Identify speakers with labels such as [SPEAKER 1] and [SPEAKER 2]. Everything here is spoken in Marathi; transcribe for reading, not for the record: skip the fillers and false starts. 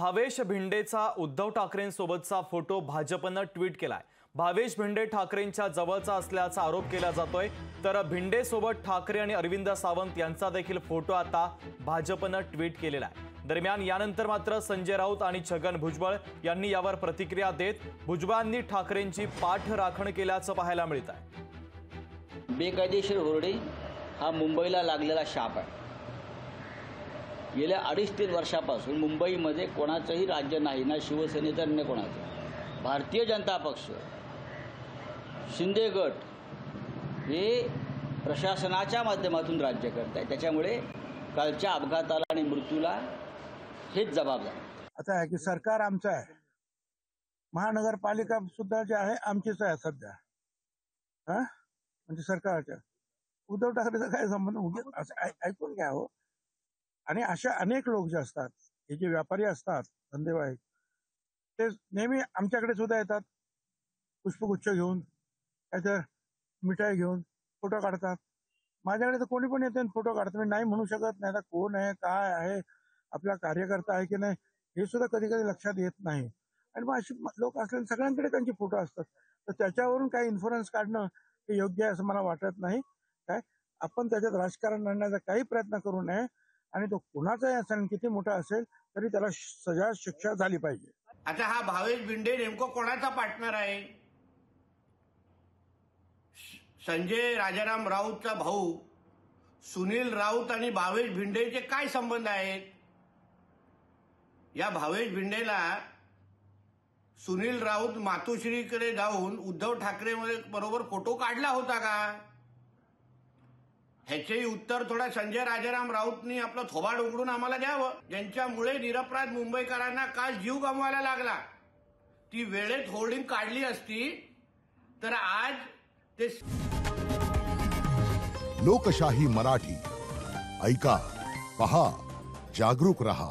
[SPEAKER 1] भावेश भिंडेचा उद्धव ठाकरेंसोबतचा फोटो भाजपनं ट्विट केलाय। भावेश भिंडे ठाकरेंच्या जवळचा असल्याचा आरोप केला जातोय। तर भिंडे सोबत ठाकरे आणि अरविंद सावंत यांचा देखील फोटो आता भाजपनं ट्विट केलेला आहे। दरम्यान यानंतर मात्र संजय राऊत आणि छगन भुजबळ यांनी यावर प्रतिक्रिया देत भुजबळांनी ठाकरेंची पाठराखण केल्याचं पाहायला मिळत आहे।
[SPEAKER 2] बेकायदेशीर होर्डिंग हा मुंबईला लागलेला शाप आहे। गेल्या 2.5-3 वर्षापासून मुंबईमध्ये कोणाचंही राज्य नाही, ना शिवसेनेचं अन्य कोणाचं। भारतीय जनता पक्ष, शिंदे गट हे प्रशासनाच्या माध्यमातून राज्य करत आहे। त्याच्यामुळे कालच्या अपघाताला आणि मृत्यूला हेच जबाबदार।
[SPEAKER 3] आता आहे की सरकार आमचं आहे, महानगरपालिका सुद्धा जे आहे आमचीच आहे सध्या। म्हणजे सरकारच्या उद्धव ठाकरेचा काय संबंध असं ऐकून घ्या हो। आणि अशा अनेक लोक जे असतात, हे जे व्यापारी असतात धंदेवाईक, ते नेहमी आमच्याकडे सुद्धा येतात, पुष्पगुच्छ घेऊन, काहीतरी मिठाई घेऊन फोटो काढतात। माझ्याकडे तर कोणी पण येते फोटो काढतात, मी नाही म्हणू शकत नाही। आता कोण आहे, काय आहे, आपला कार्यकर्ता आहे की नाही हे सुद्धा कधी कधी लक्षात येत नाही। आणि मग अशी लोक असले सगळ्यांकडे त्यांचे फोटो असतात, तर त्याच्यावरून काही इन्फ्लुएन्स काढणं हे योग्य आहे असं मला वाटत नाही। काय आपण त्याच्यात राजकारण आणण्याचा काही प्रयत्न करू नये, आणि तो कुणाचाही असेल, किती मोठा असेल तरी त्याला सजा शिक्षा झाली पाहिजे।
[SPEAKER 4] आता हा भावेश भिंडे नेमकं कोणाचा पार्टनर आहे? संजय राजाराम राऊतचा भाऊ सुनील राऊत आणि भावेश भिंडेचे काय संबंध आहेत? या भावेश भिंडेला सुनील राऊत मातोश्रीकडे जाऊन उद्धव ठाकरे बरोबर फोटो काढला होता का? ह्याचेही उत्तर थोडा संजय राजाराम राऊतनी आपलं थोबाड उघडून आम्हाला द्यावं। ज्यांच्यामुळे निरपराध मुंबईकरांना काल जीव गमवायला लागला, ती वेळेत होर्डिंग काढली असती तर आज ते।
[SPEAKER 5] लोकशाही मराठी ऐका, पहा, जागरूक रहा।